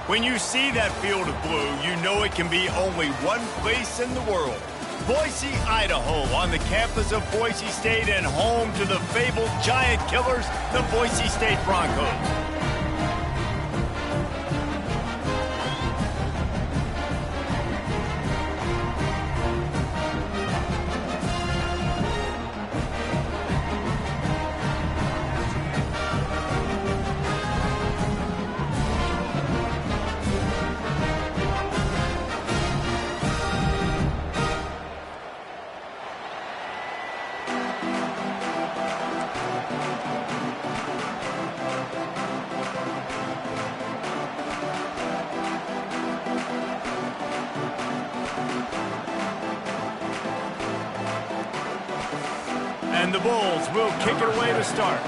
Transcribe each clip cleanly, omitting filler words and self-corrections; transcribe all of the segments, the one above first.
When you see that field of blue, you know it can be only one place in the world. Boise, Idaho, on the campus of Boise State and home to the fabled giant killers, the Boise State Broncos. And the Bulls will kick it away to start.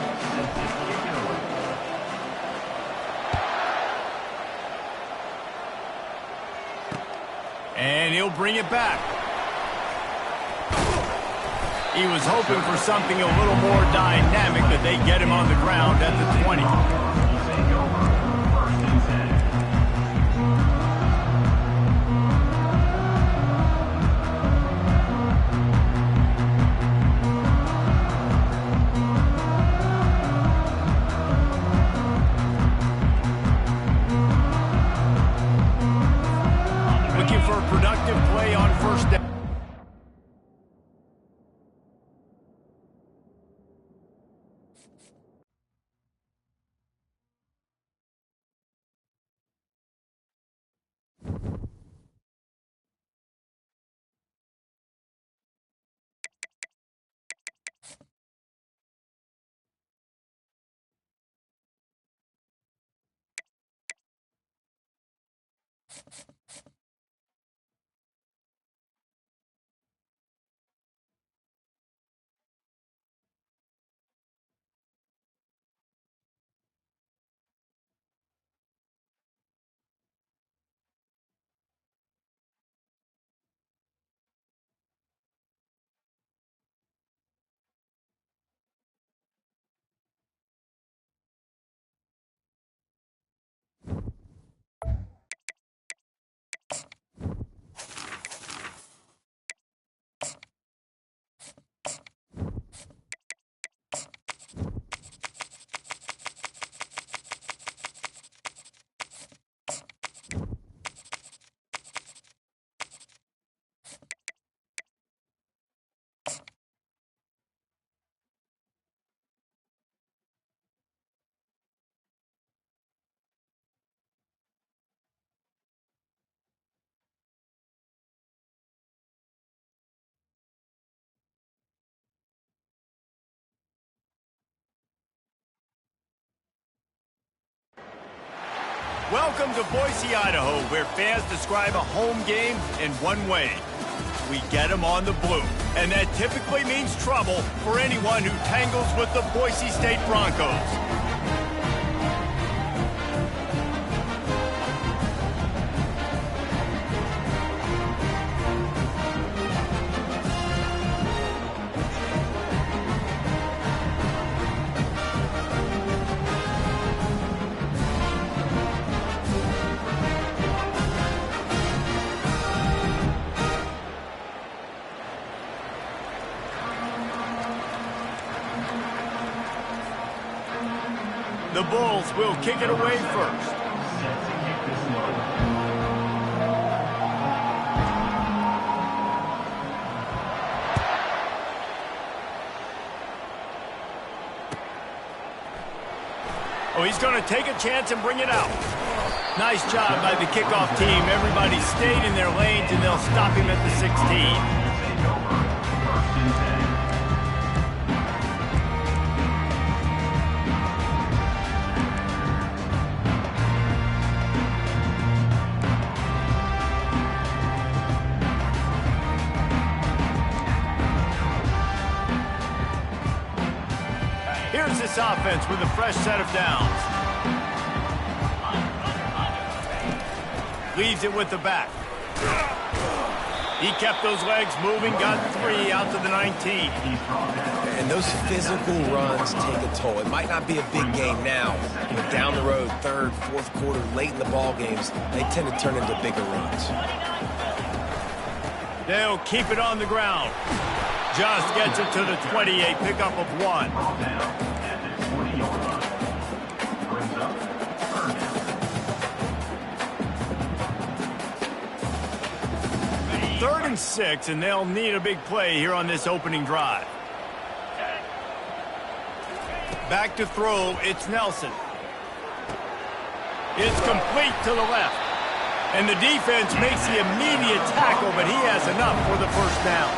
And he'll bring it back. He was hoping for something a little more dynamic, but they get him on the ground at the 20. Play on first down. Welcome to Boise, Idaho, where fans describe a home game in one way. We get them on the blue, and that typically means trouble for anyone who tangles with the Boise State Broncos. The Bulls will kick it away first. Oh, he's going to take a chance and bring it out. Nice job by the kickoff team. Everybody stayed in their lanes, and they'll stop him at the 16. Here's this offense with a fresh set of downs. Leaves it with the back. He kept those legs moving, got 3 out to the 19. And those physical runs take a toll. It might not be a big game now, but down the road, third, fourth quarter, late in the ball games, they tend to turn into bigger runs. They'll keep it on the ground. Just gets it to the 28, pickup of 1. Third and 6, and they'll need a big play here on this opening drive. Back to throw, it's Nelson. It's complete to the left. And the defense makes the immediate tackle, but he has enough for the first down.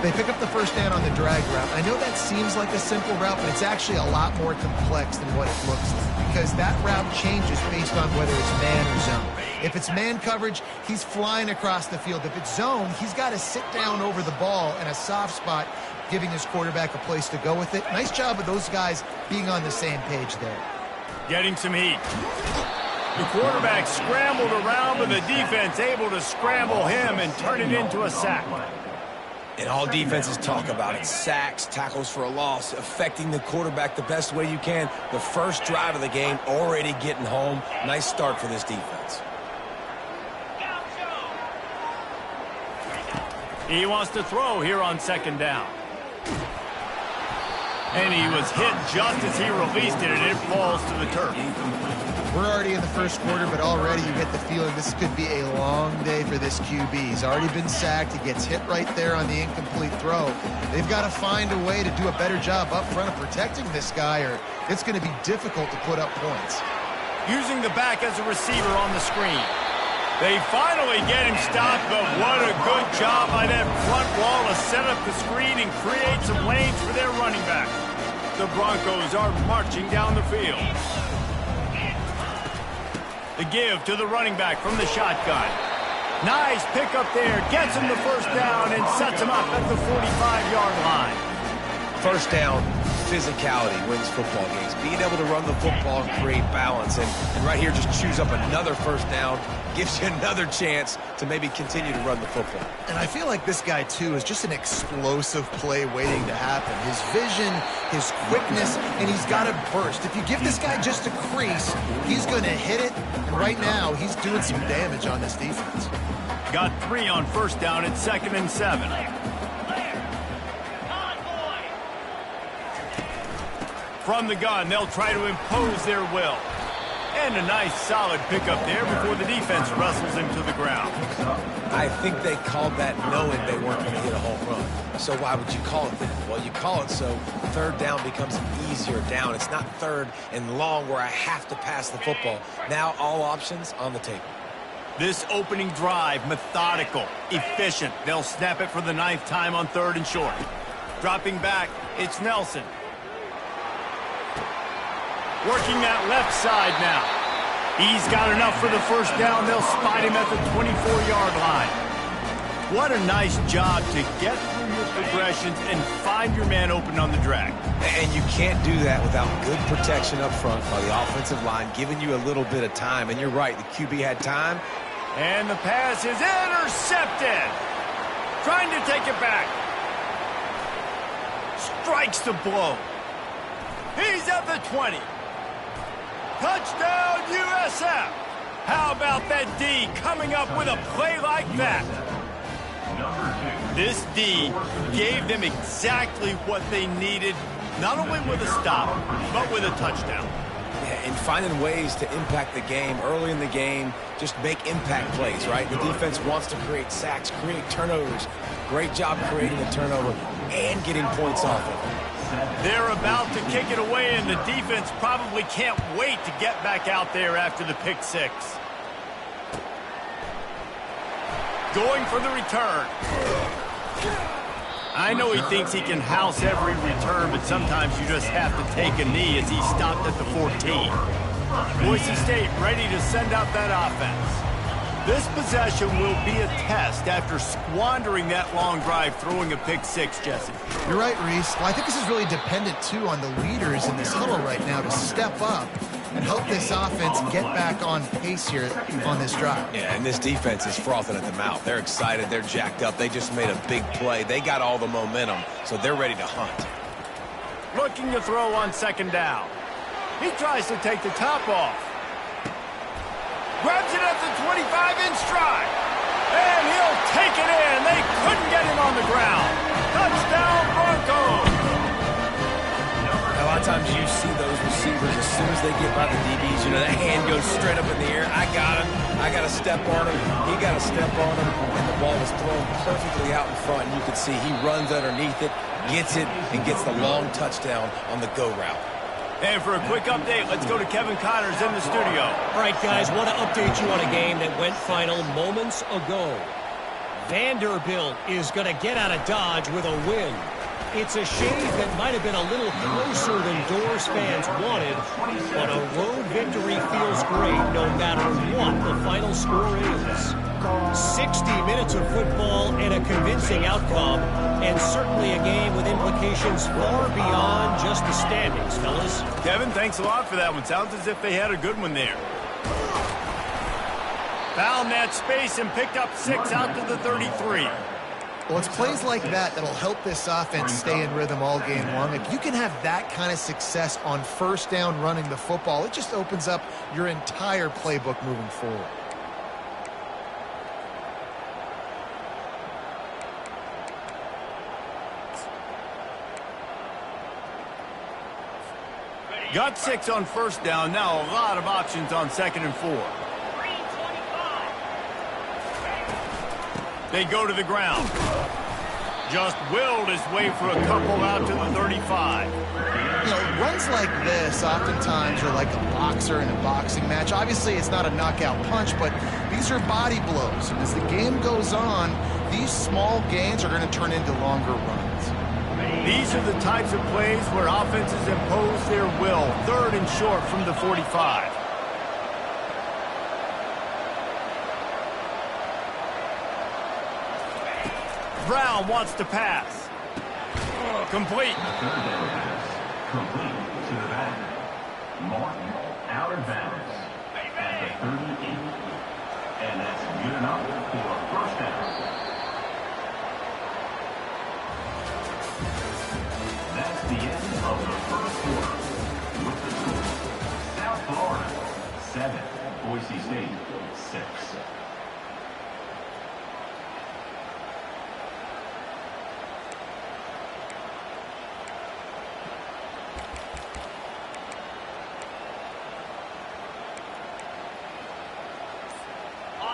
They pick up the first down on the drag route. I know that seems like a simple route, but it's actually a lot more complex than what it looks like, because that route changes based on whether it's man or zone. If it's man coverage, he's flying across the field. If it's zone, he's got to sit down over the ball in a soft spot, giving his quarterback a place to go with it. Nice job of those guys being on the same page there. Getting some heat. The quarterback scrambled around, but the defense able to scramble him and turn it into a sack. And all defenses talk about it. Sacks, tackles for a loss, affecting the quarterback the best way you can. The first drive of the game, already getting home. Nice start for this defense. He wants to throw here on second down. And he was hit just as he released it, and it falls to the turf. We're already in the first quarter, but already you get the feeling this could be a long day for this QB. He's already been sacked. He gets hit right there on the incomplete throw. They've got to find a way to do a better job up front of protecting this guy, or it's going to be difficult to put up points. Using the back as a receiver on the screen. They finally get him stopped, but what a good job by that front wall to set up the screen and create some lanes for their running back. The Broncos are marching down the field. The give to the running back from the shotgun. Nice pickup there. Gets him the first down and sets him up at the 45-yard line. First down, physicality wins football games. Being able to run the football and create balance. And right here, just choose up another first down. Gives you another chance to maybe continue to run the football. And I feel like this guy, too, is just an explosive play waiting to happen. His vision, his quickness, and he's got to burst. If you give this guy just a crease, he's going to hit it. And right now, he's doing some damage on this defense. Got 3 on first down at 2nd and 7. From the gun, they'll try to impose their will. And a nice solid pickup there before the defense wrestles him to the ground. I think they called that knowing they weren't going to hit a home run. So why would you call it that? Well, you call it so third down becomes an easier down. It's not third and long where I have to pass the football. Now all options on the table. This opening drive, methodical, efficient. They'll snap it for the 9th time on 3rd and short. Dropping back, it's Nelson. Working that left side now. He's got enough for the first down. They'll spot him at the 24-yard line. What a nice job to get through your progressions and find your man open on the drag. And you can't do that without good protection up front by the offensive line, giving you a little bit of time. And you're right, the QB had time. And the pass is intercepted. Trying to take it back. Strikes the blow. He's at the 20. Touchdown, USF! How about that D coming up with a play like that? This D gave them exactly what they needed, not only with a stop, but with a touchdown. Yeah, and finding ways to impact the game early in the game, just make impact plays, right? The defense wants to create sacks, create turnovers. Great job creating a turnover and getting points off of it. They're about to kick it away, and the defense probably can't wait to get back out there after the pick 6. Going for the return. I know he thinks he can house every return, but sometimes you just have to take a knee as he stopped at the 14. Boise State ready to send out that offense. This possession will be a test after squandering that long drive, throwing a pick 6, Jesse. You're right, Reese. Well, I think this is really dependent, too, on the leaders in this huddle right now to step up and help this offense get back on pace here on this drive. Yeah, and this defense is frothing at the mouth. They're excited. They're jacked up. They just made a big play. They got all the momentum, so they're ready to hunt. Looking to throw on second down. He tries to take the top off. Grabs it at the 25 in stride. And he'll take it in. They couldn't get him on the ground. Touchdown, Broncos. A lot of times you see those receivers, as soon as they get by the DBs, you know, that hand goes straight up in the air. I got him. I got to step on him. He got to step on him. And the ball was thrown perfectly out in front. And you can see he runs underneath it, gets it, and gets the long touchdown on the go route. And for a quick update, let's go to Kevin Connors in the studio. All right, guys, want to update you on a game that went final moments ago. Vanderbilt is going to get out of Dodge with a win. It's a shave that might have been a little closer than Doors fans wanted, but a road victory feels great no matter what the final score is. 60 minutes of football and a convincing outcome, and certainly a game with implications far beyond just the standings, fellas. Kevin, thanks a lot for that one. Sounds as if they had a good one there. Found that space and picked up 6 out to the 33. Well, it's plays like that that'll help this offense stay in rhythm all game long. If you can have that kind of success on first down running the football, it just opens up your entire playbook moving forward. Got 6 on first down. Now a lot of options on second and 4. They go to the ground. Just willed his way for a couple out to the 35. You know, runs like this oftentimes are like a boxer in a boxing match. Obviously, it's not a knockout punch, but these are body blows. And as the game goes on, these small gains are going to turn into longer runs. These are the types of plays where offenses impose their will. 3rd and short from the 45. Brown wants to pass. Complete. Complete to the back. Martin out of bounds at the 38. And that's good enough for a first down. That's the end of the first quarter. With the score, South Florida 7, Boise State 6.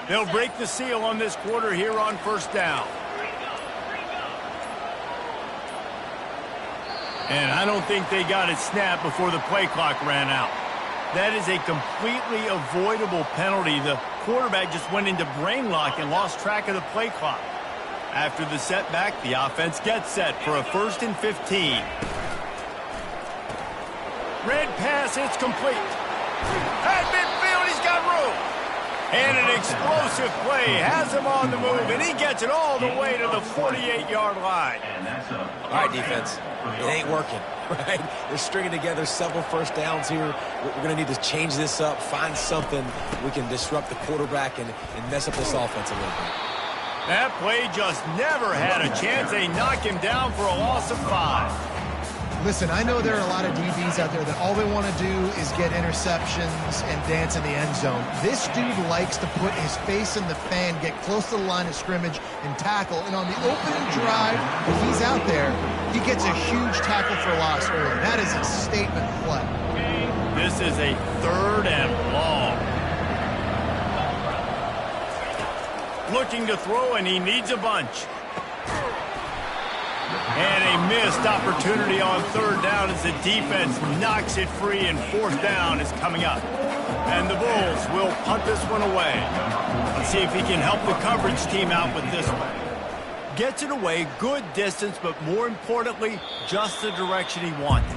They'll break the seal on this quarter here on first down. And I don't think they got it snapped before the play clock ran out. That is a completely avoidable penalty. The quarterback just went into brain lock and lost track of the play clock. After the setback, the offense gets set for a 1st and 15. Red pass, it's complete. At midfield, he's got room. And an explosive play has him on the move, and he gets it all the way to the 48-yard line. All right, defense. It ain't working, right? They're stringing together several first downs here. We're going to need to change this up, find something we can disrupt the quarterback and mess up this offense a little bit. That play just never had a chance. They knock him down for a loss of 5. Listen, I know there are a lot of DBs out there that all they want to do is get interceptions and dance in the end zone. This dude likes to put his face in the fan, get close to the line of scrimmage, and tackle. And on the opening drive, if he's out there, he gets a huge tackle for loss early. That is a statement play. This is a 3rd and long. Looking to throw, and he needs a bunch. And a missed opportunity on 3rd down as the defense knocks it free, and 4th down is coming up. And the Bulls will punt this one away. Let's see if he can help the coverage team out with this one. Gets it away, good distance, but more importantly, just the direction he wanted.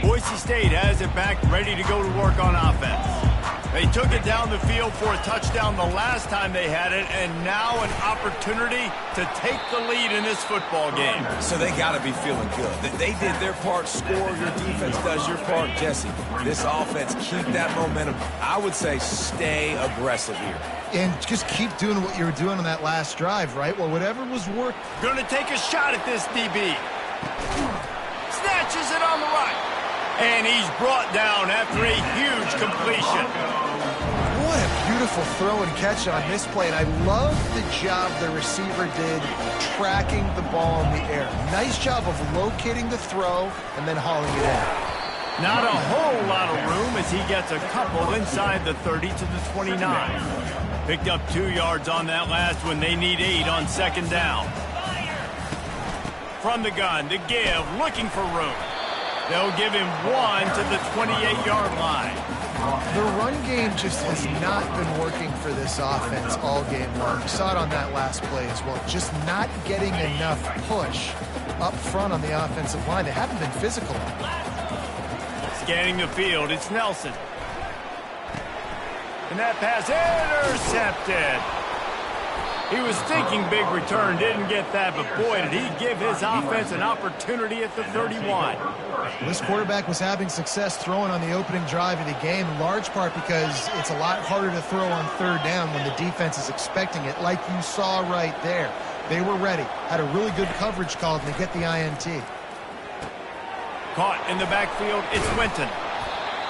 Boise State has it back, ready to go to work on offense. They took it down the field for a touchdown the last time they had it, and now an opportunity to take the lead in this football game. So they got to be feeling good. They did their part, score, your defense does your part. Jesse, this offense, keep that momentum. I would say stay aggressive here. And just keep doing what you were doing on that last drive, right? Well, whatever was working. Going to take a shot at this DB. Snatches it on the right. And he's brought down after a huge completion. What a beautiful throw and catch on this play. And I love the job the receiver did tracking the ball in the air. Nice job of locating the throw and then hauling it in. Not a whole lot of room as he gets a couple inside the 30 to the 29. Picked up 2 yards on that last one. They need 8 on second down. From the gun, the give, looking for room. They'll give him 1 to the 28-yard line. The run game just has not been working for this offense all game long. You saw it on that last play as well. Just not getting enough push up front on the offensive line. They haven't been physical. Scanning the field, it's Nelson. And that pass intercepted. He was thinking big return, didn't get that, but boy, did he give his offense an opportunity at the 31. This quarterback was having success throwing on the opening drive of the game, in large part because it's a lot harder to throw on third down when the defense is expecting it, like you saw right there. They were ready, had a really good coverage called, and they get the INT. Caught in the backfield, it's Winton.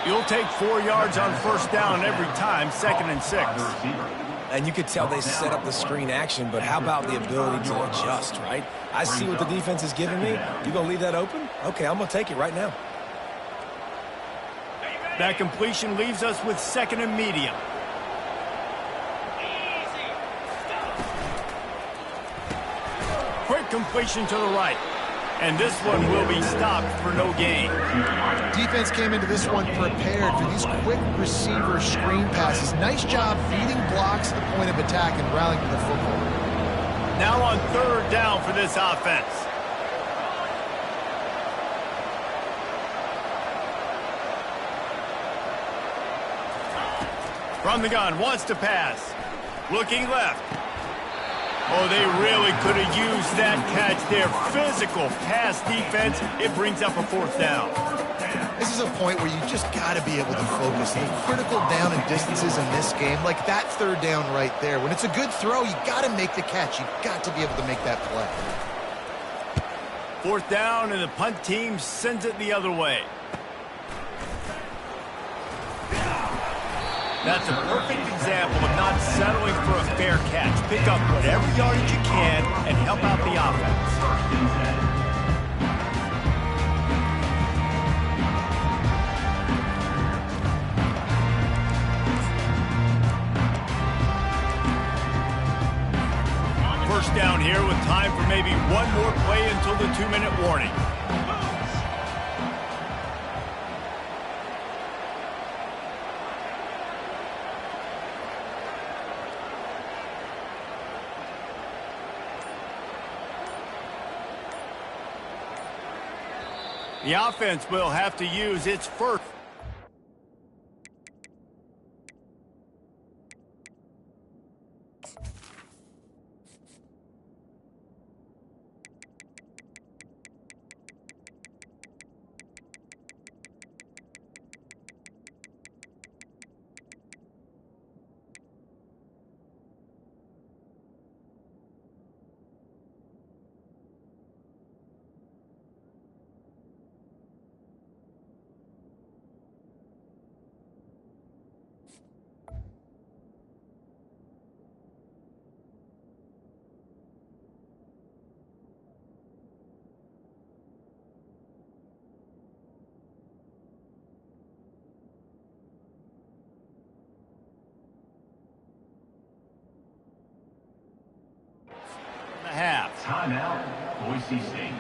You'll take 4 yards on first down every time, 2nd and 6. And you could tell they set up the screen action, but how about the ability to adjust, right? I see what the defense is giving me. You gonna leave that open? Okay, I'm gonna take it right now. That completion leaves us with 2nd and medium. Quick completion to the right. And this one will be stopped for no gain. Defense came into this one prepared for these quick receiver screen passes. Nice job beating blocks at the point of attack and rallying to the football. Now on third down for this offense. From the gun, wants to pass. Looking left. Oh, they really could have used that catch there. Physical pass defense. It brings up a 4th down. This is a point where you just got to be able to focus. The critical down and distances in this game, like that third down right there. When it's a good throw, you got to make the catch. You've got to be able to make that play. 4th down, and the punt team sends it the other way. That's a perfect example of not settling for a fair catch. Pick up whatever yardage you can and help out the offense. First down here with time for maybe one more play until the 2-minute warning. The offense will have to use its first. Half. Timeout, Boise State.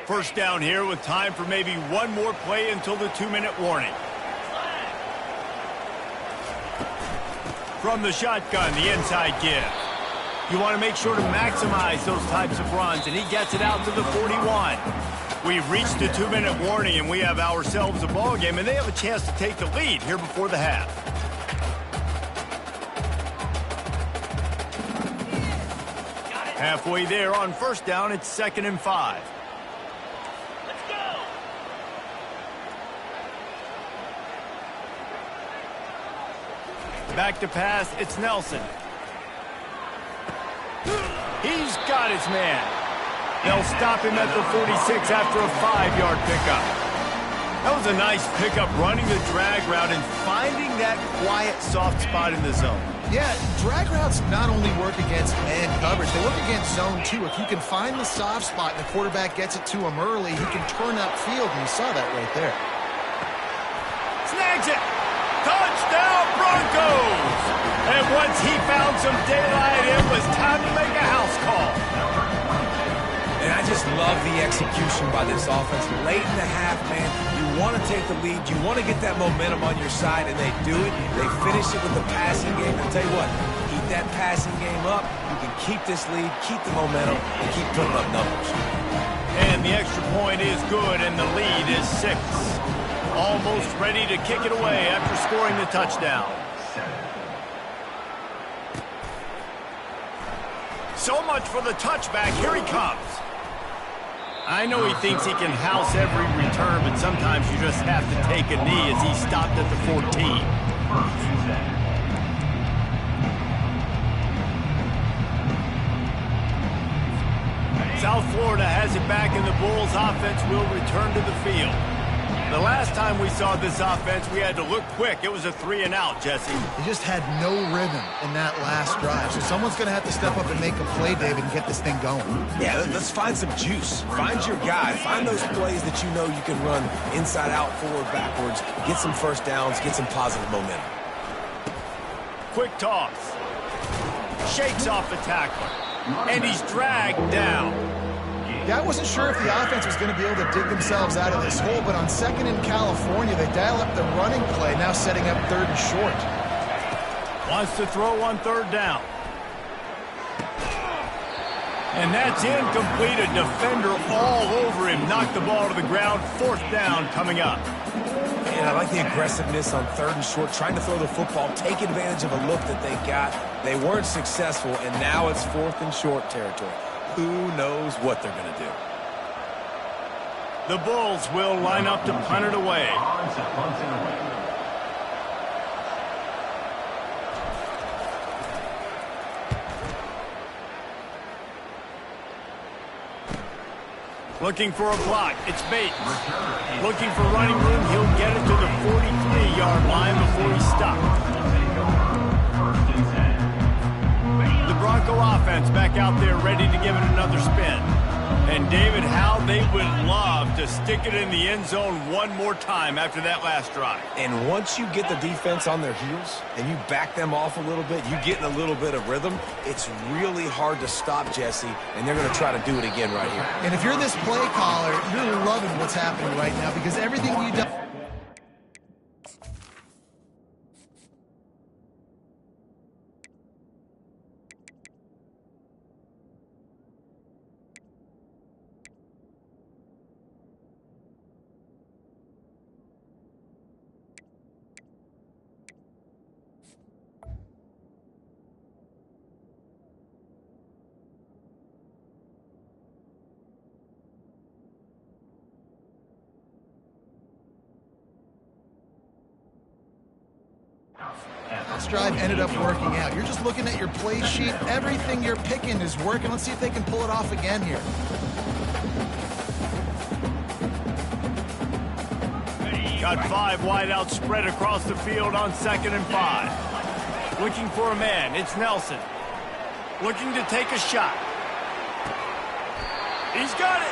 First down here with time for maybe one more play until the 2-minute warning. From the shotgun, the inside give. You want to make sure to maximize those types of runs, and he gets it out to the 41. We've reached the 2-minute warning, and we have ourselves a ball game, and they have a chance to take the lead here before the half. Halfway there on first down, it's 2nd and 5. Let's go. Back to pass, it's Nelson. He's got his man. They'll stop him at the 46 after a 5-yard pickup. That was a nice pickup, running the drag route and finding that quiet, soft spot in the zone. Yeah, drag routes not only work against man coverage, they work against zone too. If you can find the soft spot and the quarterback gets it to him early, he can turn upfield, and you saw that right there. Snags it! Touchdown Broncos! And once he found some daylight, it was time to make a house call. And I just love the execution by this offense. Late in the half, man, you want to take the lead. You want to get that momentum on your side, and they do it. They finish it with the passing game. And I'll tell you what, keep that passing game up. You can keep this lead, keep the momentum, and keep putting up numbers. And the extra point is good, and the lead is 6. Almost ready to kick it away after scoring the touchdown. So much for the touchback. Here he comes. I know he thinks he can house every return, but sometimes you just have to take a knee as he stopped at the 14. South Florida has it back, and the Bulls offense will return to the field. The last time we saw this offense, we had to look quick. It was a 3-and-out, Jesse. They just had no rhythm in that last drive. So someone's going to have to step up and make a play, David, and get this thing going. Yeah, let's find some juice. Find your guy. Find those plays that you know you can run inside out, forward, backwards. Get some first downs. Get some positive momentum. Quick toss. Shakes off the tackler. And he's dragged down. Yeah, I wasn't sure if the offense was going to be able to dig themselves out of this hole, but on 2nd in California, they dial up the running play, now setting up 3rd and short. Wants to throw on 3rd down. And that's incomplete. A defender all over him. Knocked the ball to the ground. 4th down coming up. And I like the aggressiveness on 3rd and short, trying to throw the football, take advantage of a look that they got. They weren't successful, and now it's 4th and short territory. Who knows what they're going to do? The Bulls will line up to punt it away. Looking for a block. It's Bates. Looking for running room. He'll get it to the 43-yard line before he stops. The Bronco offense back out there ready to give it another spin. And David, how they would love to stick it in the end zone one more time after that last drive. And once you get the defense on their heels and you back them off a little bit, you get in a little bit of rhythm, it's really hard to stop, Jesse, and they're going to try to do it again right here. And if you're this play caller, you're loving what's happening right now because everything you do. This drive ended up working out. You're just looking at your play sheet. Everything you're picking is working. Let's see if they can pull it off again here. Got 5 wide out spread across the field on 2nd and 5. Looking for a man. It's Nelson. Looking to take a shot. He's got it.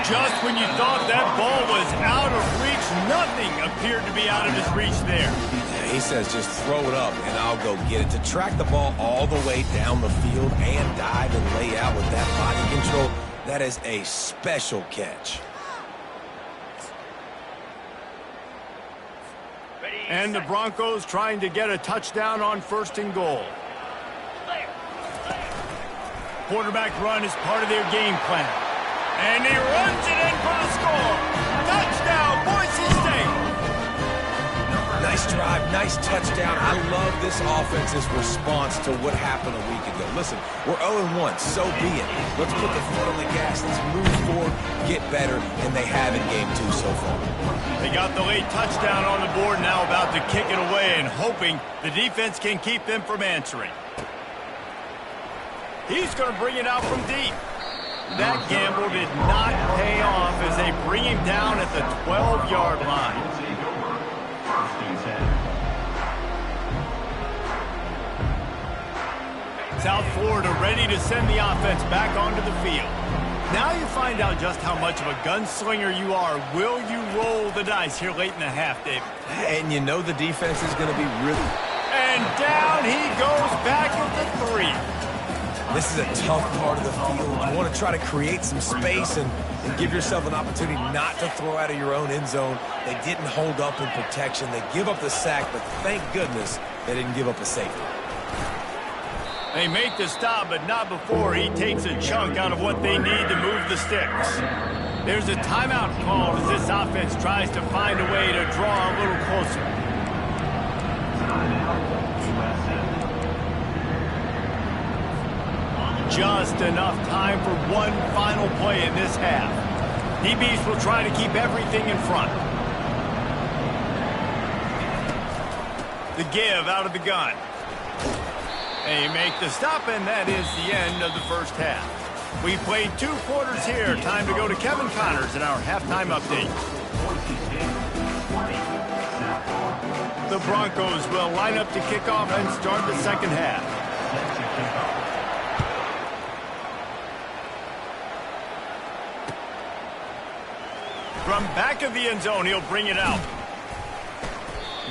Just when you thought that ball was out of reach, nothing appeared to be out of his reach there. Yeah, he says just throw it up and I'll go get it. To track the ball all the way down the field and dive and lay out with that body control, that is a special catch. And the Broncos trying to get a touchdown on 1st and goal. quarterback run is part of their game plan. And he runs it in for the score. Touchdown, Boise State. Nice drive, nice touchdown. I love this offense's response to what happened a week ago. Listen, we're 0-1, so be it. Let's put the foot on the gas. Let's move forward, get better, and they have in game 2 so far. They got the late touchdown on the board, now about to kick it away and hoping the defense can keep them from answering. He's going to bring it out from deep. That gamble did not pay off as they bring him down at the 12-yard line. South Florida ready to send the offense back onto the field. Now you find out just how much of a gunslinger you are. Will you roll the dice here late in the half, David? And you know the defense is going to be really... And down he goes back at the 3. This is a tough part of the field. You want to try to create some space and give yourself an opportunity not to throw out of your own end zone. They didn't hold up in protection. They give up the sack, but thank goodness they didn't give up a safety. They make the stop, but not before he takes a chunk out of what they need to move the sticks. There's a timeout called as this offense tries to find a way to draw a little closer. Just enough time for one final play in this half. DBs will try to keep everything in front. The give out of the gun. They make the stop, and that is the end of the first half. We've played 2 quarters here. Time to go to Kevin Connors in our halftime update. The Broncos will line up to kick off and start the second half. From back of the end zone, he'll bring it out.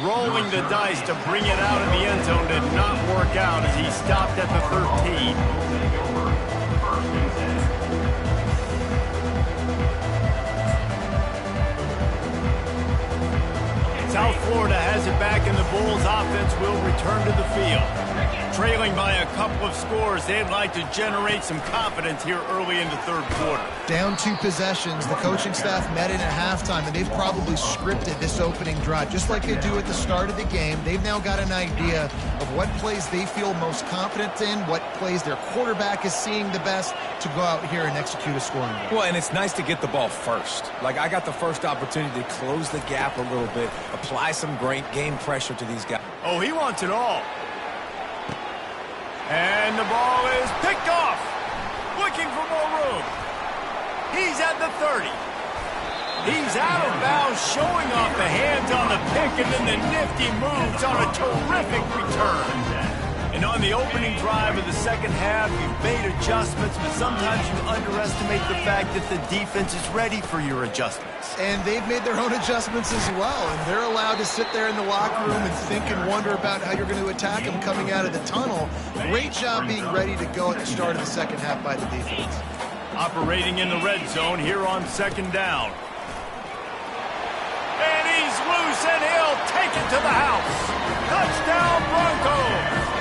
Rolling the dice to bring it out of the end zone did not work out as he stopped at the 13. South Florida has it back, and the Bulls offense will return to the field. Trailing by a couple of scores, they'd like to generate some confidence here early in the third quarter. Down 2 possessions, the coaching staff met in at halftime, and they've probably scripted this opening drive. Just like they do at the start of the game, they've now got an idea of what plays they feel most confident in, what plays their quarterback is seeing the best to go out here and execute a scoring game. Well, and it's nice to get the ball first. Like, I got the first opportunity to close the gap a little bit, apply some great game pressure to these guys. Oh, he wants it all. And the ball is picked off. Looking for more room. He's at the 30. He's out of bounds, showing off the hands on the pick, and then the nifty moves on a terrific return. And on the opening drive of the second half, you've made adjustments, but sometimes you underestimate the fact that the defense is ready for your adjustments. And they've made their own adjustments as well, and they're allowed to sit there in the locker room and think and wonder about how you're going to attack them coming out of the tunnel. Great job being ready to go at the start of the second half by the defense. Operating in the red zone here on second down. And he's loose, and he'll take it to the house. Touchdown, Broncos!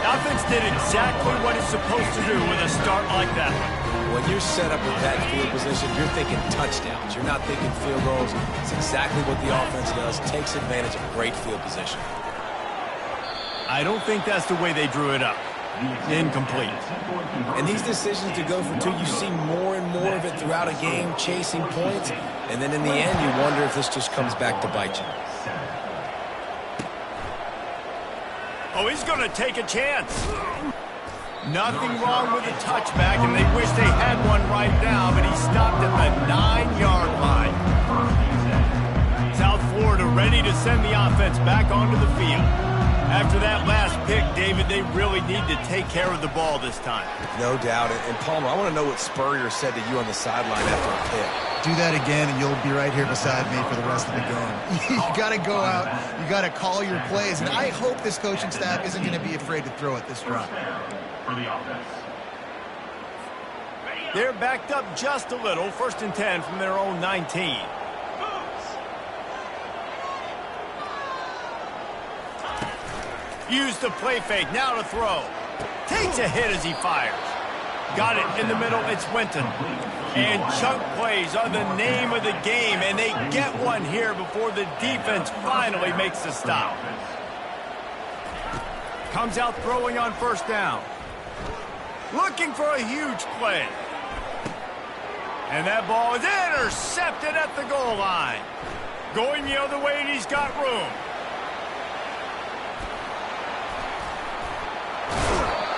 Offense did exactly what it's supposed to do with a start like that one. When you're set up in that field position, you're thinking touchdowns. You're not thinking field goals. It's exactly what the offense does. Takes advantage of great field position. I don't think that's the way they drew it up. Incomplete. And these decisions to go for 2, you see more and more of it throughout a game, chasing points. And then in the end, you wonder if this just comes back to bite you. Oh, he's going to take a chance. Nothing wrong with the touchback, and they wish they had one right now, but he stopped at the 9-yard line. South Florida ready to send the offense back onto the field. After that last pick, David, they really need to take care of the ball this time. No doubt. And Palmer, I want to know what Spurrier said to you on the sideline after a pick. Do that again, and you'll be right here beside me for the rest of the game. You got to go out. You got to call your plays. And I hope this coaching staff isn't going to be afraid to throw at this drive. They're backed up just a little. 1st and 10 from their own 19. Use the play fake. Now to throw. Takes a hit as he fires. Got it in the middle, it's Winton. And chunk plays are the name of the game, and they get one here before the defense finally makes the stop. Comes out throwing on first down. Looking for a huge play. And that ball is intercepted at the goal line. Going the other way, and he's got room.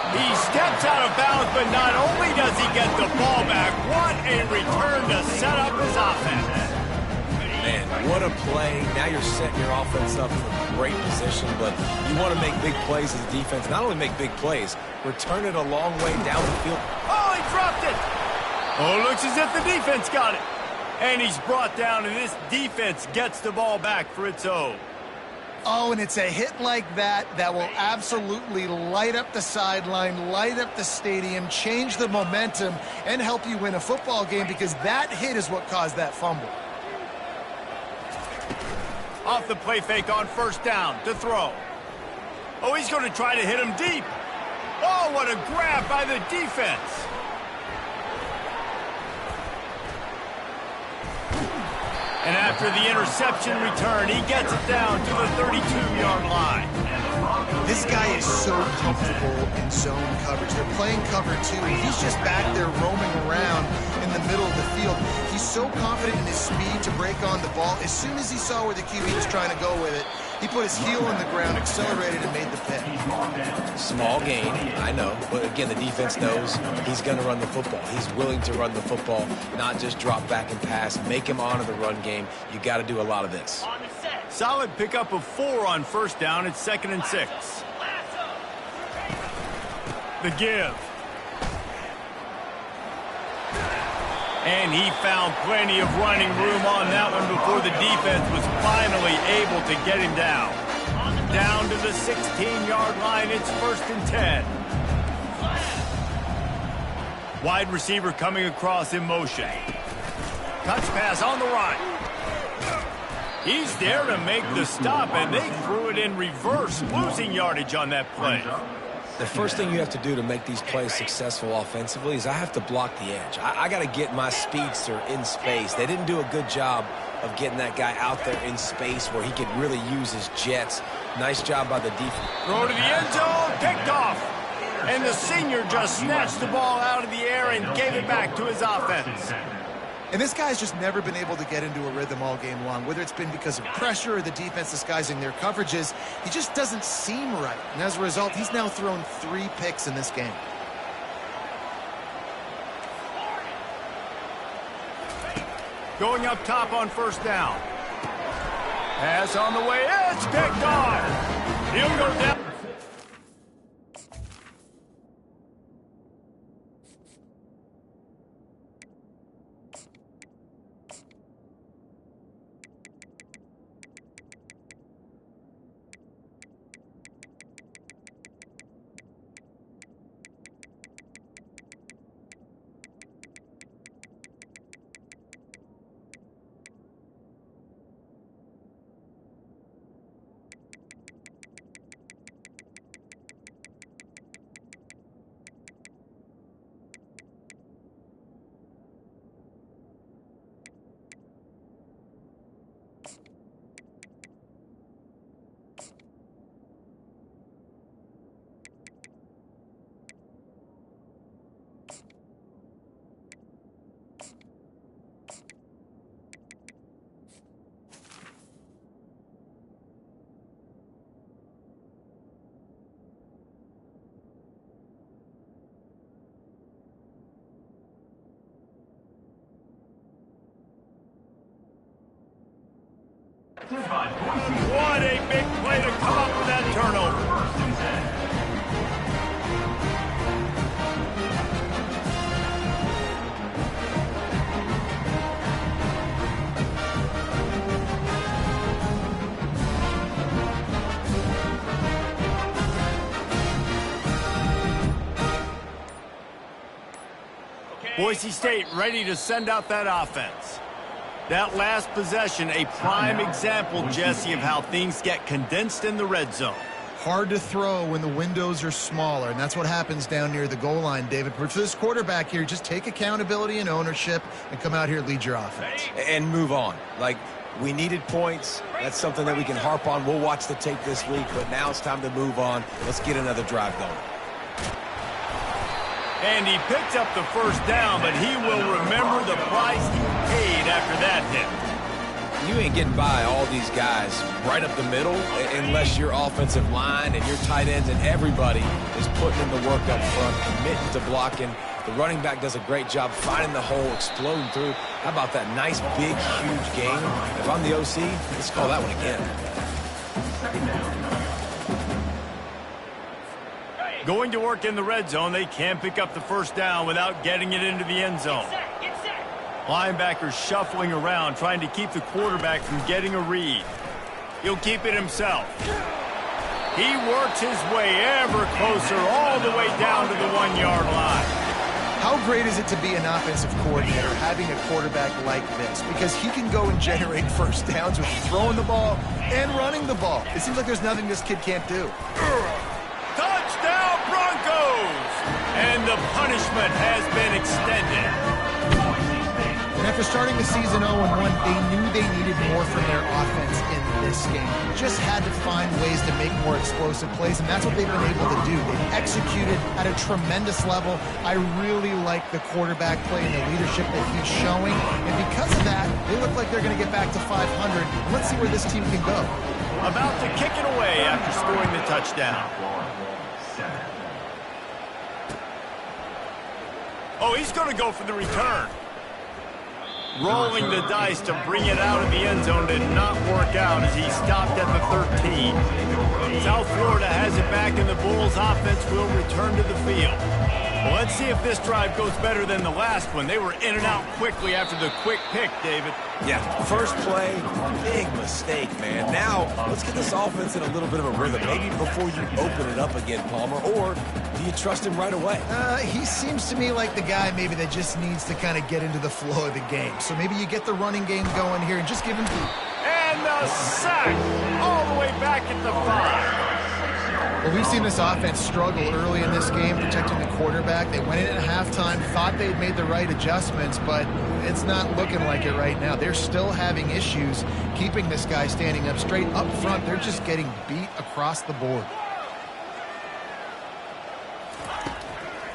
He steps out of bounds, but not only does he get the ball back, what a return to set up his offense. Man, what a play. Now you're setting your offense up for great position, but you want to make big plays as a defense. Not only make big plays, return it a long way down the field. Oh, he dropped it. Oh, looks as if the defense got it. And he's brought down, and this defense gets the ball back for its own. Oh, and it's a hit like that that will absolutely light up the sideline, light up the stadium, change the momentum, and help you win a football game, because that hit is what caused that fumble. Off the play fake on first down to throw. Oh, he's going to try to hit him deep. Oh, what a grab by the defense. And after the interception return, he gets it down to the 32-yard line. This guy is so comfortable in zone coverage. They're playing cover two. He's just back there roaming around in the middle of the field. He's so confident in his speed to break on the ball. As soon as he saw where the QB was trying to go with it, he put his heel on the ground, accelerated, and made the pick. Small gain, I know, but again, the defense knows he's going to run the football. He's willing to run the football, not just drop back and pass, make him honor the run game. You got to do a lot of this. Solid pickup of 4 on first down. It's 2nd and 6. The give. And he found plenty of running room on that one before the defense was finally able to get him down. Down to the 16-yard line. It's 1st and 10. Wide receiver coming across in motion. Touch pass on the right. He's there to make the stop, and they threw it in reverse, losing yardage on that play. The first thing you have to do to make these plays successful offensively is I have to block the edge. I got to get my speedster in space. They didn't do a good job of getting that guy out there in space where he could really use his jets. Nice job by the defense. Throw to the end zone, picked off. And the senior just snatched the ball out of the air and gave it back to his offense. And this guy's just never been able to get into a rhythm all game long, whether it's been because of pressure or the defense disguising their coverages. He just doesn't seem right. And as a result, he's now thrown 3 picks in this game. Going up top on first down. Pass on the way. It's picked off. He'll go down. What a big play to come up with that turnover. Boise State ready to send out that offense. That last possession, a prime example, Jesse, of how things get condensed in the red zone. Hard to throw when the windows are smaller, and that's what happens down near the goal line, David. But for this quarterback here, just take accountability and ownership and come out here and lead your offense. And move on. Like, we needed points. That's something that we can harp on. We'll watch the tape this week, but now it's time to move on. Let's get another drive going. And he picked up the first down, but he will remember the price he paid after that hit. You ain't getting by all these guys right up the middle unless your offensive line and your tight ends and everybody is putting in the work up front, committing to blocking. The running back does a great job finding the hole, exploding through. How about that nice, big, huge game? If I'm the OC, let's call that one again. Going to work in the red zone, they can't pick up the first down without getting it into the end zone. Linebackers shuffling around, trying to keep the quarterback from getting a read. He'll keep it himself. He works his way ever closer, all the way down to the 1-yard line. How great is it to be an offensive coordinator having a quarterback like this? Because he can go and generate first downs with throwing the ball and running the ball. It seems like there's nothing this kid can't do. Touchdown Broncos! And the punishment has been extended. And after starting the season 0-1, they knew they needed more from their offense in this game. Just had to find ways to make more explosive plays, and that's what they've been able to do. They've executed at a tremendous level. I really like the quarterback play and the leadership that he's showing. And because of that, they look like they're going to get back to 500. Let's see where this team can go. About to kick it away after scoring the touchdown. Oh, he's going to go for the return. Rolling the dice to bring it out of the end zone did not work out as he stopped at the 13. South Florida has it back, and the Bulls offense will return to the field. Well, let's see if this drive goes better than the last one. They were in and out quickly after the quick pick, David. Yeah, first play, big mistake, man. Now, let's get this offense in a little bit of a rhythm. Maybe before you open it up again, Palmer, or do you trust him right away? He seems to me like the guy maybe that just needs to kind of get into the flow of the game. So maybe you get the running game going here and just give him And the sack all the way back at the 5. Well, we've seen this offense struggle early in this game protecting the quarterback. They went in at halftime, thought they'd made the right adjustments, but it's not looking like it right now. They're still having issues keeping this guy standing up straight up front. They're just getting beat across the board.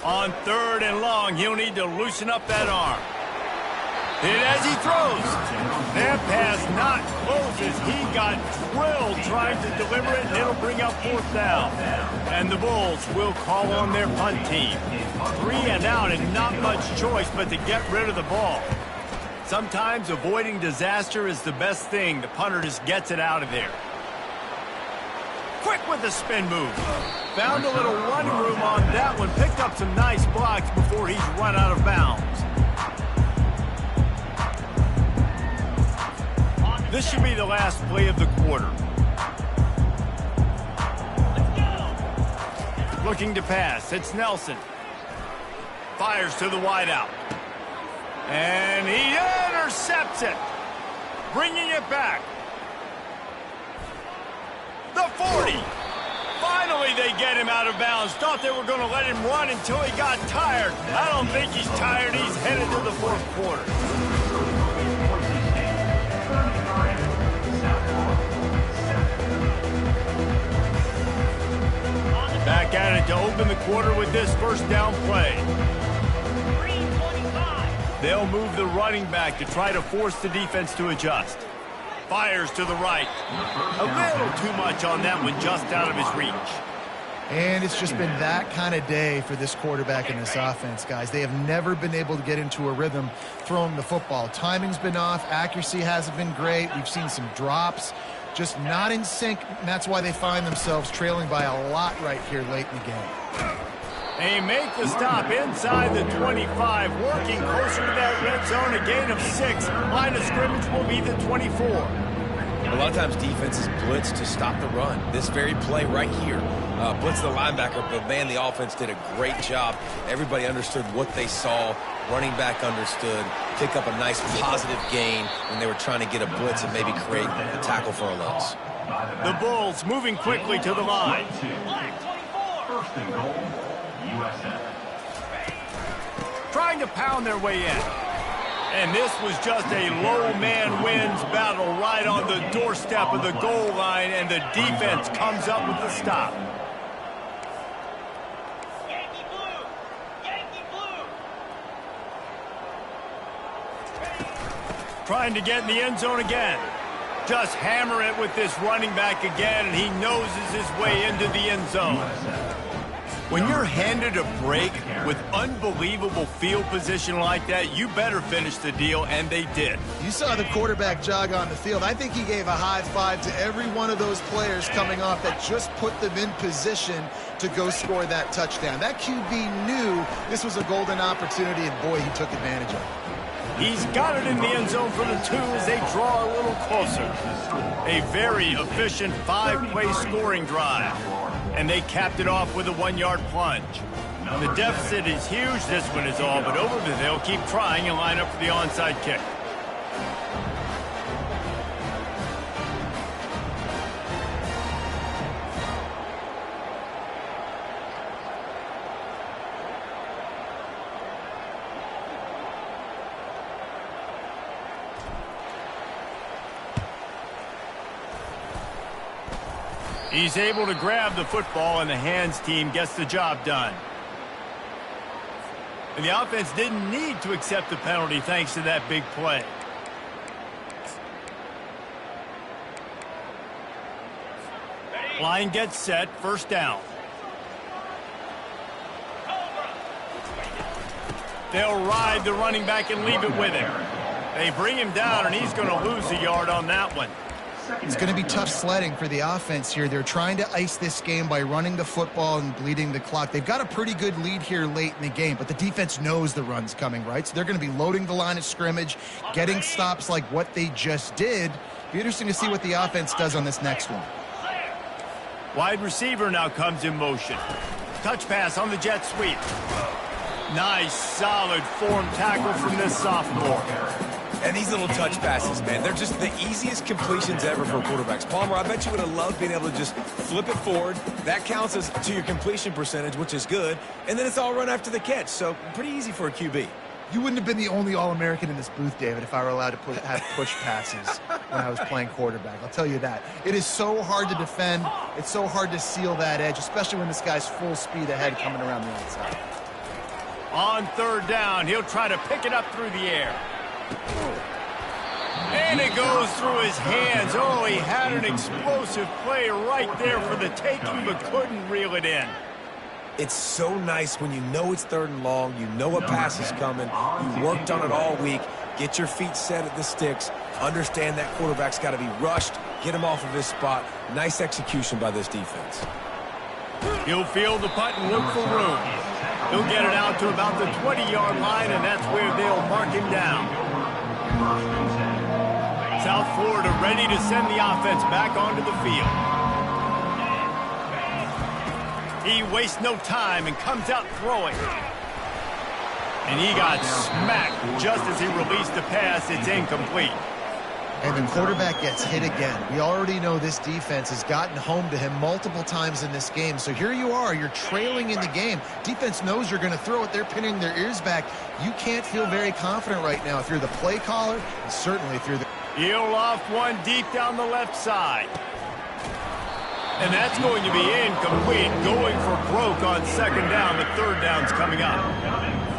On 3rd and long, he'll need to loosen up that arm. Hit as he throws. That pass not close as he got drilled trying to deliver it, and it'll bring up 4th down. And the Bulls will call on their punt team. 3 and out and not much choice but to get rid of the ball. Sometimes avoiding disaster is the best thing. The punter just gets it out of there. Quick with the spin move. Found a little running room on that one. Picked up some nice blocks before he's run out of bounds. This should be the last play of the quarter. Looking to pass. It's Nelson. Fires to the wideout. And he intercepts it. Bringing it back. The 40. Finally, they get him out of bounds. Thought they were going to let him run until he got tired. I don't think he's tired. He's headed to the 4th quarter. Back at it to open the quarter with this first down play. They'll move the running back to try to force the defense to adjust. Fires to the right. A little too much on that one, just out of his reach. And it's just been that kind of day for this quarterback and this offense, guys. They have never been able to get into a rhythm throwing the football. Timing's been off. Accuracy hasn't been great. We've seen some drops. Just not in sync, and that's why they find themselves trailing by a lot right here late in the game. They make the stop inside the 25, working closer to that red zone, a gain of 6. Line of scrimmage will be the 24. A lot of times defenses blitz to stop the run. This very play right here, blitz the linebacker, but man, the offense did a great job. Everybody understood what they saw. Running back understood. Pick up a nice positive gain when they were trying to get a blitz and maybe create a tackle for a loss. The Bulls moving quickly to the line. First and goal, USA. Trying to pound their way in. And this was just a low man wins battle right on the doorstep of the goal line, and the defense comes up with the stop. Yankee blue! Yankee blue! Trying to get in the end zone again. Just hammer it with this running back again, and he noses his way into the end zone. When you're handed a break with unbelievable field position like that, you better finish the deal, and they did. You saw the quarterback jog on the field. I think he gave a high five to every one of those players coming off that just put them in position to go score that touchdown. That QB knew this was a golden opportunity, and boy, he took advantage of it. He's got it in the end zone for the two as they draw a little closer. A very efficient 5-play scoring drive. And they capped it off with a 1-yard plunge. The deficit is huge, this one is all, but over the they'll keep trying and line up for the onside kick. He's able to grab the football, and the hands team gets the job done. And the offense didn't need to accept the penalty thanks to that big play. Line gets set, first down. They'll ride the running back and leave it with him. They bring him down, and he's going to lose a yard on that one. It's going to be tough sledding for the offense here. They're trying to ice this game by running the football and bleeding the clock. They've got a pretty good lead here late in the game, but the defense knows the run's coming, right? So they're going to be loading the line of scrimmage, getting stops like what they just did. Be interesting to see what the offense does on this next one. Wide receiver now comes in motion. Touch pass on the jet sweep. Nice, solid form tackle from this sophomore. And these little touch passes, man, they're just the easiest completions ever for quarterbacks. Palmer, I bet you would have loved being able to just flip it forward. That counts as to your completion percentage, which is good. And then it's all run after the catch, so pretty easy for a QB. You wouldn't have been the only All-American in this booth, David, if I were allowed to have push passes when I was playing quarterback. I'll tell you that. It is so hard to defend. It's so hard to seal that edge, especially when this guy's full speed ahead coming around the outside. On third down, he'll try to pick it up through the air. And it goes through his hands. Oh, he had an explosive play right there for the taking, but couldn't reel it in. It's so nice when you know it's third and long, you know a pass is coming, you worked on it all week, get your feet set at the sticks, understand that quarterback's got to be rushed, get him off of his spot. Nice execution by this defense. He'll field the punt and look for room. He'll get it out to about the 20-yard line, and that's where they'll mark him down. South Florida ready to send the offense back onto the field. He wastes no time and comes out throwing. And he got smacked just as he released the pass. It's incomplete. And the quarterback gets hit again. We already know this defense has gotten home to him multiple times in this game. So here you are, you're trailing in the game. Defense knows you're going to throw it. They're pinning their ears back. You can't feel very confident right now if you're the play caller, and certainly if you're the... He'll loft one deep down the left side. And that's going to be incomplete. Going for broke on second down. The third down's coming up.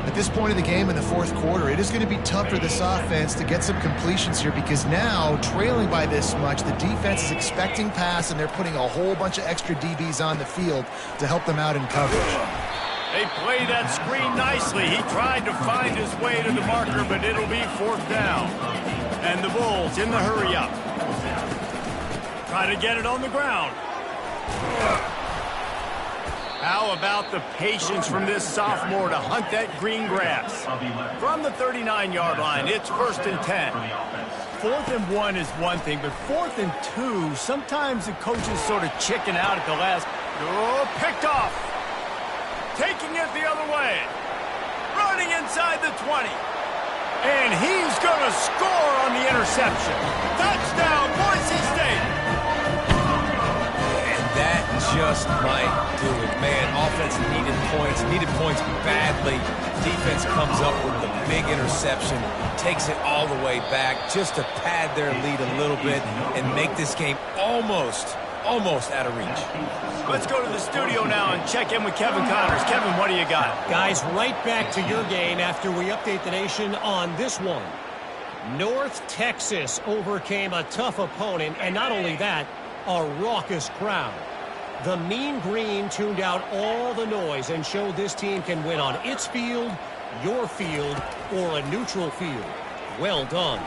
At this point of the game in the fourth quarter, it is going to be tough for this offense to get some completions here because now, trailing by this much, the defense is expecting pass, and they're putting a whole bunch of extra DBs on the field to help them out in coverage. They play that screen nicely. He tried to find his way to the marker, but it'll be fourth down. And the Bulls in the hurry-up. Try to get it on the ground. How about the patience from this sophomore to hunt that green grass? From the 39-yard line, it's first and 10. 4th and 1 is one thing, but 4th and 2, sometimes the coaches sort of chicken out at the last. Oh, picked off. Taking it the other way. Running inside the 20. And he's going to score on the interception. Touchdown, Boise State. just might do it. Man, offense needed points badly. Defense comes up with the big interception, takes it all the way back just to pad their lead a little bit and make this game almost out of reach. Let's go to the studio now and check in with Kevin Connors. Kevin, what do you got? Guys, right back to your game after we update the nation on this one. North Texas overcame a tough opponent, and not only that, a raucous crowd. The Mean Green tuned out all the noise and showed this team can win on its field, your field, or a neutral field. Well done.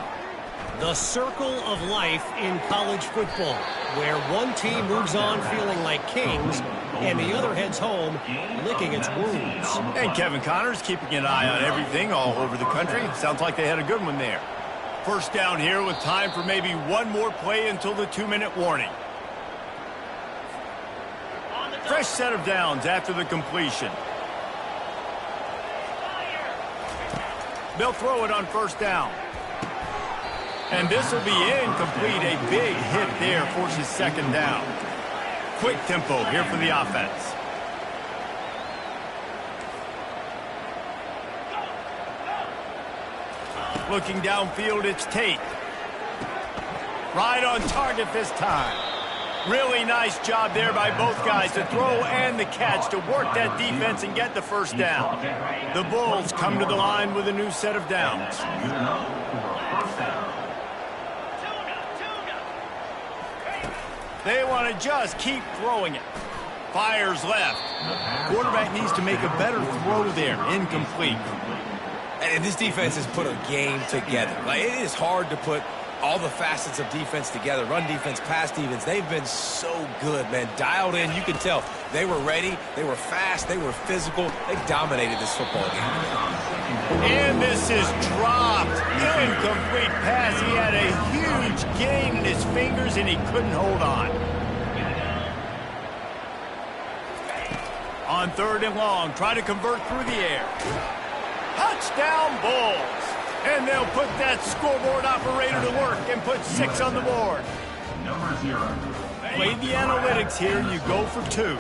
The circle of life in college football, where one team moves on feeling like kings and the other heads home licking its wounds. And Kevin Connors keeping an eye on everything all over the country. Sounds like they had a good one there. First down here with time for maybe one more play until the 2-minute warning. Fresh set of downs after the completion. They'll throw it on first down. And this will be incomplete. A big hit there forces second down. Quick tempo here for the offense. Looking downfield, it's Tate. Right on target this time. Really nice job there by both guys to throw and the catch to work that defense and get the first down. The Bulls come to the line with a new set of downs. They want to just keep throwing it. Fires left. Quarterback needs to make a better throw there. Incomplete. And this defense has put a game together. Like, it is hard to put all the facets of defense together. Run defense, pass defense. They've been so good, man. Dialed in. You can tell they were ready. They were fast. They were physical. They dominated this football game. And this is dropped. Incomplete pass. He had a huge gain in his fingers, and he couldn't hold on. On third and long, try to convert through the air. Touchdown, Bulls. And they'll put that scoreboard operator to work and put 6 on the board. Number 0. Play the analytics here. You go for 2.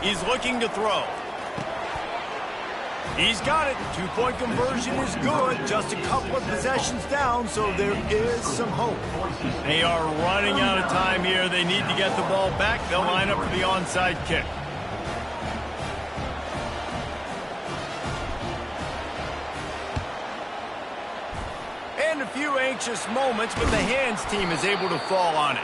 He's looking to throw. He's got it. 2-point conversion is good. Just a couple of possessions down, so there is some hope. They are running out of time here. They need to get the ball back. They'll line up for the onside kick. And a few anxious moments, but the hands team is able to fall on it.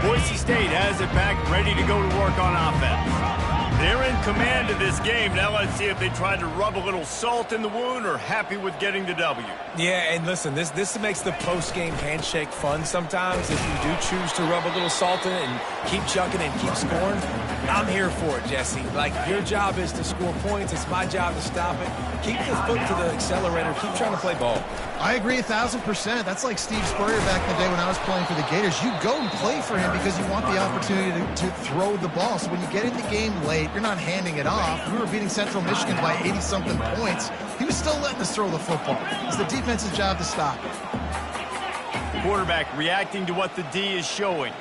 Boise State has it back, ready to go to work on offense. They're in command of this game. Now let's see if they try to rub a little salt in the wound or happy with getting the W. Yeah, and listen, this makes the post-game handshake fun sometimes. If you do choose to rub a little salt in it and keep chucking and keep scoring, I'm here for it, Jesse. Like, your job is to score points. It's my job to stop it. Keep the foot to the accelerator. Keep trying to play ball. I agree 1,000%. That's like Steve Spurrier back in the day when I was playing for the Gators. You go and play for him because you want the opportunity to throw the ball. So when you get in the game late, you're not handing it off. We were beating Central Michigan by 80-something points. He was still letting us throw the football. It's the defense's job to stop it. Quarterback reacting to what the D is showing.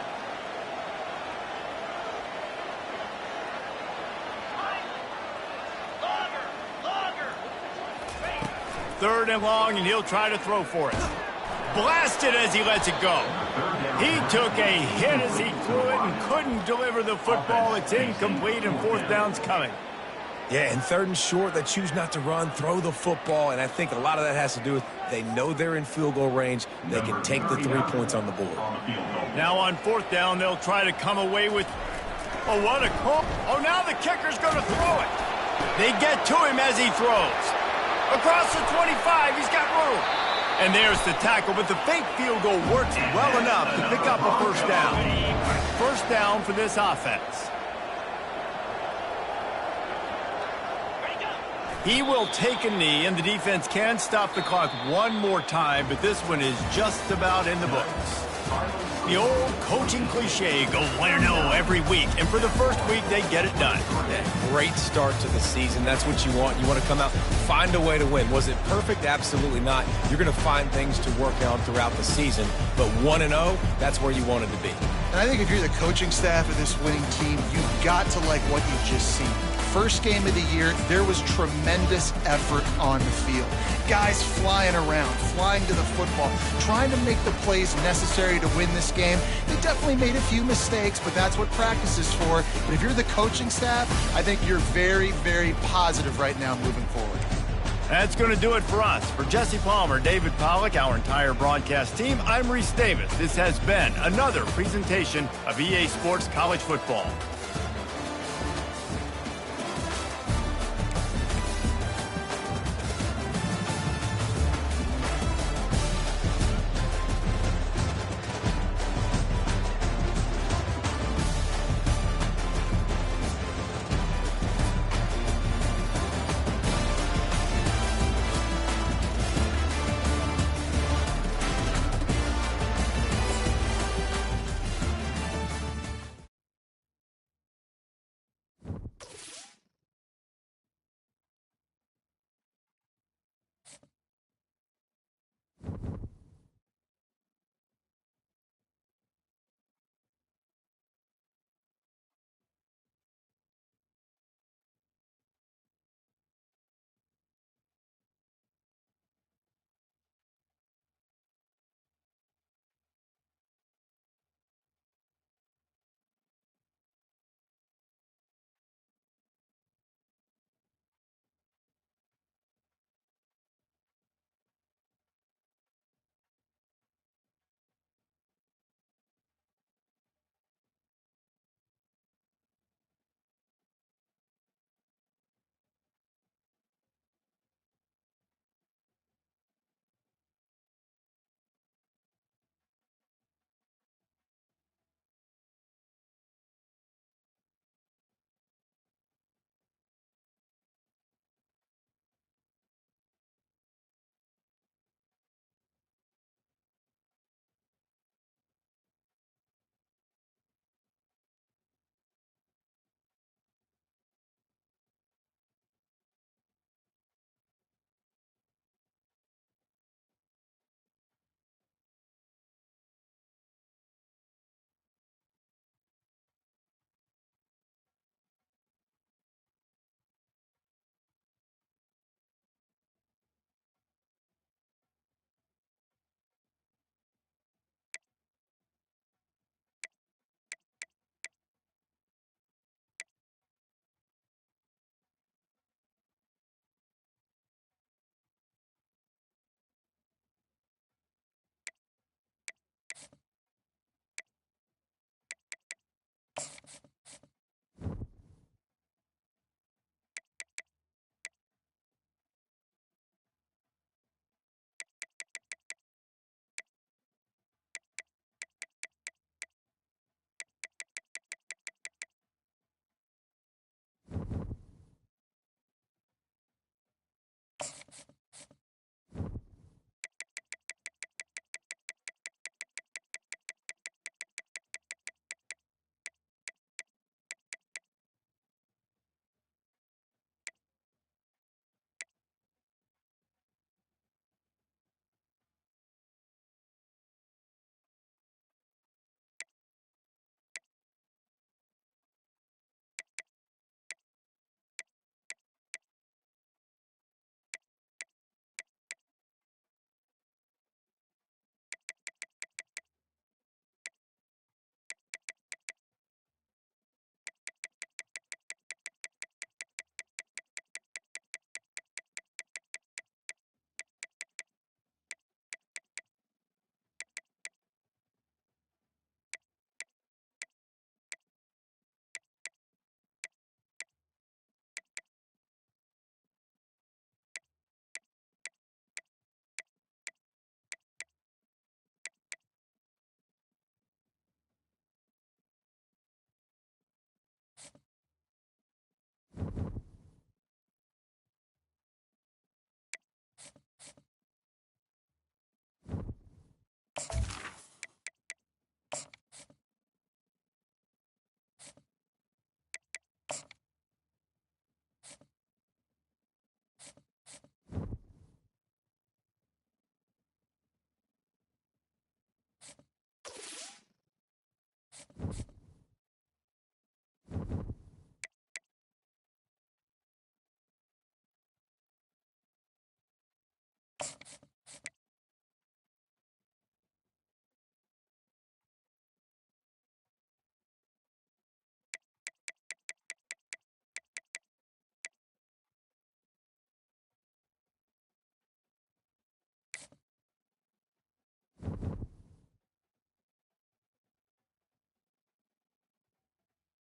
Third and long, and he'll try to throw for it. Blasted as he lets it go. He took a hit as he threw it and couldn't deliver the football. It's incomplete, and fourth down's coming. Yeah, and third and short, they choose not to run, throw the football, and I think a lot of that has to do with they know they're in field goal range. They can take the 3 points on the board. Now on fourth down, they'll try to come away with... Oh, what a call. Oh, now the kicker's going to throw it. They get to him as he throws. Across the 25, he's got room. And there's the tackle, but the fake field goal works well enough to pick up a first down. First down for this offense. He will take a knee, and the defense can stop the clock one more time, but this one is just about in the books. The old coaching cliche, go 1-0 every week, and for the first week, they get it done. Yeah, great start to the season. That's what you want. You want to come out, find a way to win. Was it perfect? Absolutely not. You're going to find things to work on throughout the season, but 1-0, that's where you wanted to be. And I think if you're the coaching staff of this winning team, you've got to like what you've just seen. First game of the year, there was tremendous effort on the field. Guys flying around, flying to the football, trying to make the plays necessary to win this game. They definitely made a few mistakes, but that's what practice is for. But if you're the coaching staff, I think you're very, very positive right now moving forward. That's going to do it for us. For Jesse Palmer, David Pollack, our entire broadcast team, I'm Reese Davis. This has been another presentation of EA Sports College Football.